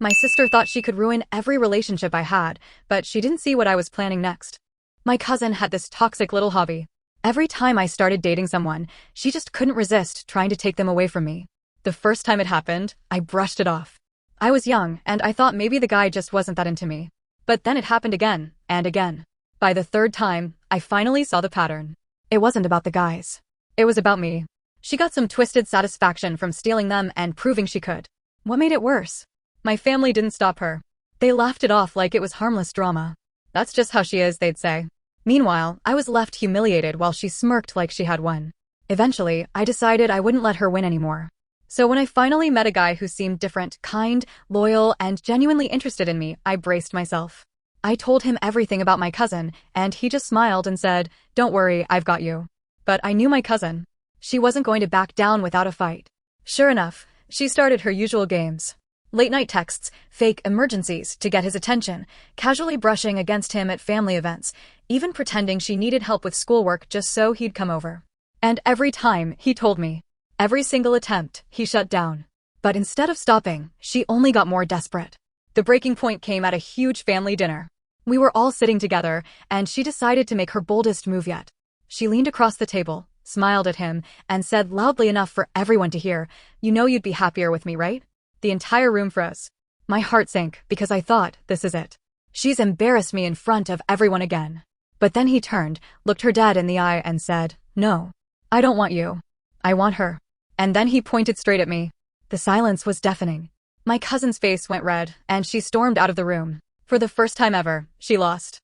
My sister thought she could ruin every relationship I had, but she didn't see what I was planning next. My cousin had this toxic little hobby. Every time I started dating someone, she just couldn't resist trying to take them away from me. The first time it happened, I brushed it off. I was young, and I thought maybe the guy just wasn't that into me. But then it happened again, and again. By the third time, I finally saw the pattern. It wasn't about the guys. It was about me. She got some twisted satisfaction from stealing them and proving she could. What made it worse? My family didn't stop her. They laughed it off like it was harmless drama. That's just how she is, they'd say. Meanwhile, I was left humiliated while she smirked like she had won. Eventually, I decided I wouldn't let her win anymore. So when I finally met a guy who seemed different, kind, loyal, and genuinely interested in me, I braced myself. I told him everything about my cousin, and he just smiled and said, "Don't worry, I've got you." But I knew my cousin. She wasn't going to back down without a fight. Sure enough, she started her usual games. Late-night texts, fake emergencies to get his attention, casually brushing against him at family events, even pretending she needed help with schoolwork just so he'd come over. And every time, he told me. Every single attempt, he shut down. But instead of stopping, she only got more desperate. The breaking point came at a huge family dinner. We were all sitting together, and she decided to make her boldest move yet. She leaned across the table, smiled at him, and said loudly enough for everyone to hear, "You know you'd be happier with me, right?" The entire room froze. My heart sank because I thought, this is it. She's embarrassed me in front of everyone again. But then he turned, looked her dead in the eye and said, "No, I don't want you. I want her." And then he pointed straight at me. The silence was deafening. My cousin's face went red, and she stormed out of the room. For the first time ever, she lost.